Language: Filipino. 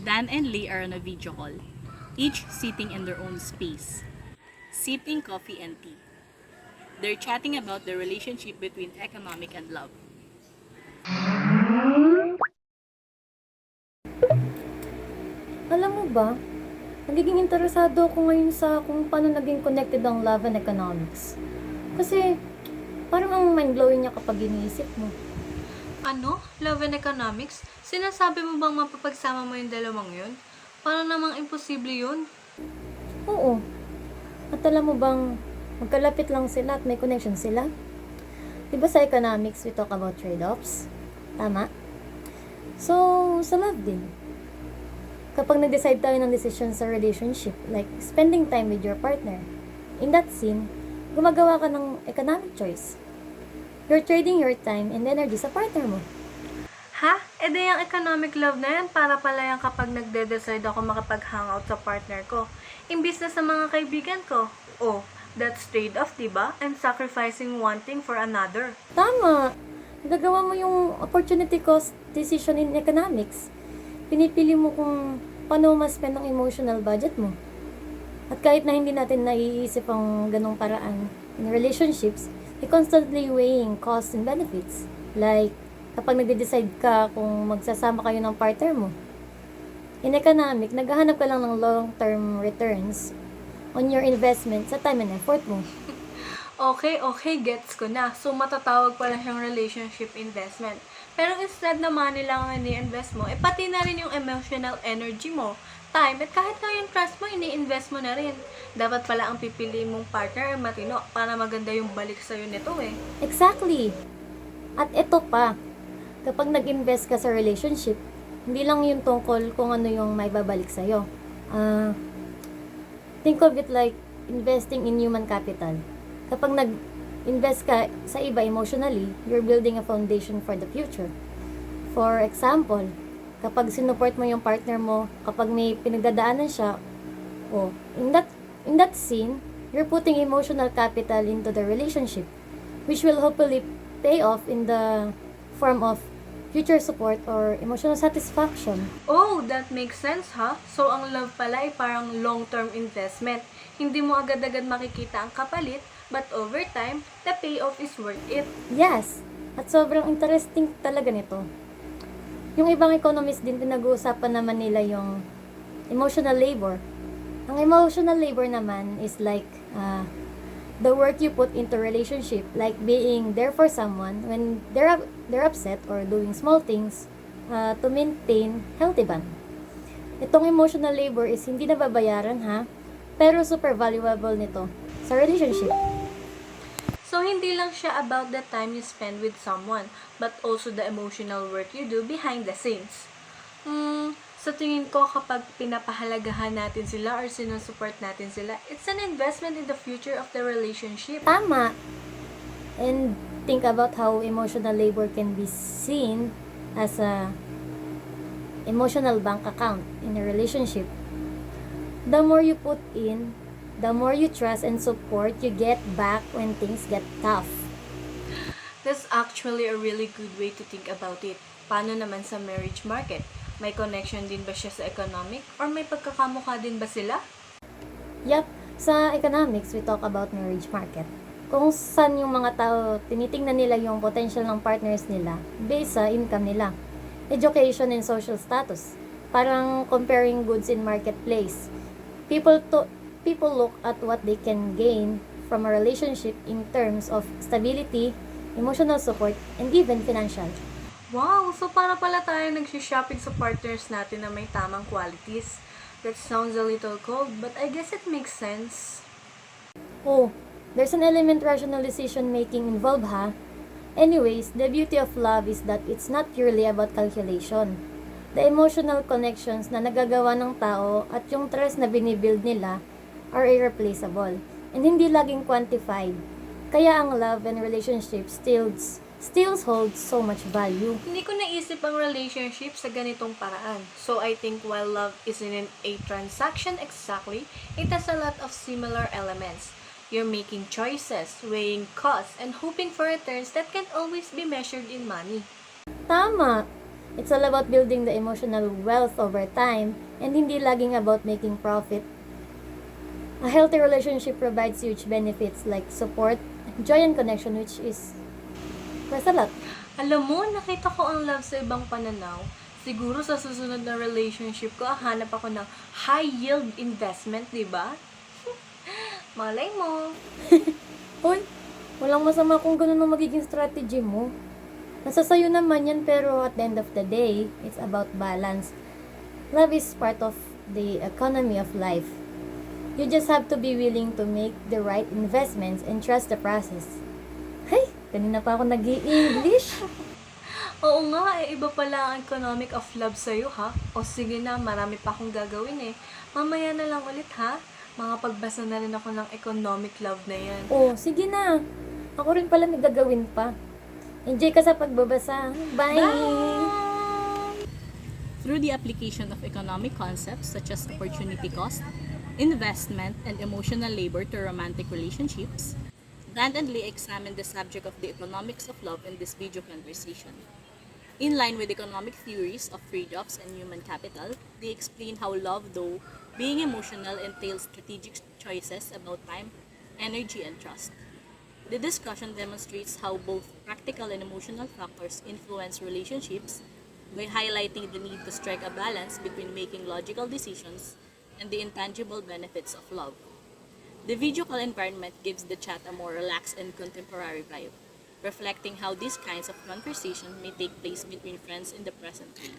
Dan and Lee are on a video call, each sitting in their own space, sipping coffee and tea. They're chatting about the relationship between economic and love. Alam mo ba, nagiging interesado ako ngayon sa kung paano naging connected ang love and economics. Kasi, parang ang mind-blowing niya kapag iniisip mo. Ano? Love and economics? Sinasabi mo bang mapapagsama mo yung dalawang yun? Parang namang imposible yun. Oo. At alam mo bang, magkalapit lang sila at may connection sila? Diba sa economics, we talk about trade-offs? Tama? So, sa love din. Kapag nag-decide tayo ng decision sa relationship, like spending time with your partner, in that scene, gumagawa ka ng economic choice. You're trading your time and energy sa partner mo. Ha? E di yung economic love na yan para pala yan kapag nagde-decide ako makapag-hangout sa partner ko. Imbis na sa mga kaibigan ko. Oh, that's trade-off, diba? I'm sacrificing one thing for another. Tama! Nagagawa mo yung opportunity cost decision in economics. Pinipili mo kung paano mas spend ang emotional budget mo. At kahit na hindi natin naiisip ang ganong paraan in relationships, we constantly weighing costs and benefits. Like, kapag nagde-decide ka kung magsasama kayo ng partner mo. In economic, naghahanap ka lang ng long-term returns on your investment sa time and effort mo. Okay, gets ko na. So, matatawag pala siyang relationship investment. Pero instead na money lang ang ini-invest mo, pati na rin yung emotional energy mo, time, at kahit na yung trust mo, ini-invest mo na rin. Dapat pala ang pipili mong partner ay matino para maganda yung balik sa'yo nito eh. Exactly! At ito pa, kapag nag-invest ka sa relationship, hindi lang yung tungkol kung ano yung may babalik sa'yo. Think of it like investing in human capital. Kapag nag-invest ka sa iba emotionally, you're building a foundation for the future. For example, kapag sinuport mo yung partner mo, kapag may pinagdadaanan siya, in that scene, you're putting emotional capital into the relationship, which will hopefully pay off in the form of future support or emotional satisfaction. Oh, that makes sense ha? So, ang love pala ay parang long-term investment. Hindi mo agad-agad makikita ang kapalit, but over time, the payoff is worth it. Yes, at sobrang interesting talaga nito. Yung ibang economists din pinag-uusapan naman nila yung emotional labor. Ang emotional labor naman is like the work you put into relationship, like being there for someone when they're upset or doing small things to maintain healthy bond. Itong emotional labor is hindi nababayaran ha, pero super valuable nito sa relationship. So, hindi lang siya about the time you spend with someone, but also the emotional work you do behind the scenes. Sa tingin ko, kapag pinapahalagahan natin sila or sinusupport natin sila, it's an investment in the future of the relationship. Tama. And think about how emotional labor can be seen as a emotional bank account in a relationship. The more you put in, the more you trust and support you get back when things get tough. That's actually a really good way to think about it. Paano naman sa marriage market? May connection din ba siya sa economic? Or may pagkakamukha din ba sila? Yup, sa economics, we talk about marriage market. Kung saan yung mga tao, tinitingnan nila yung potential ng partners nila based sa income nila, education and social status. Parang comparing goods in marketplace. People look at what they can gain from a relationship in terms of stability, emotional support, and even financial. Wow! So para pala tayo nagsishopping sa partners natin na may tamang qualities. That sounds a little cold, but I guess it makes sense. Oh, there's an element rational decision making involved ha. Anyways, the beauty of love is that it's not purely about calculation. The emotional connections na nagagawa ng tao at yung trust na binibuild nila are irreplaceable and hindi laging quantified. Kaya ang love and relationship still holds so much value. Hindi ko naisip ang relationship sa ganitong paraan. So I think while love isn't a transaction exactly, it has a lot of similar elements. You're making choices, weighing costs, and hoping for returns that can't always be measured in money. Tama! It's all about building the emotional wealth over time and hindi laging about making profit. A healthy relationship provides huge benefits like support, joy, and connection, which is worth a lot. Alam mo, nakita ko ang love sa ibang pananaw. Siguro sa susunod na relationship ko, hanap ako ng high-yield investment, di ba? Malay mo. Hoy, walang masama kung ganun ang magiging strategy mo. Nasa sayo naman yan, pero at the end of the day, it's about balance. Love is part of the economy of life. You just have to be willing to make the right investments and trust the process. Hey, kanina pa ako nag-i-English. Oo nga, iba pala ang economic of love sa'yo, ha? O sige na, marami pa akong gagawin eh. Mamaya na lang ulit, ha? Makapagbasa na rin ako ng economic love na yan. Oh, sige na. Ako rin pala may gagawin pa. Enjoy ka sa pagbabasa. Bye! Through the application of economic concepts such as opportunity cost, investment, and emotional labor to romantic relationships, Dan and Lee examined the subject of the economics of love in this video conversation. In line with economic theories of trade-offs and human capital, they explain how love, though being emotional, entails strategic choices about time, energy, and trust. The discussion demonstrates how both practical and emotional factors influence relationships by highlighting the need to strike a balance between making logical decisions and the intangible benefits of love. The visual environment gives the chat a more relaxed and contemporary vibe, reflecting how these kinds of conversation may take place between friends in the present day.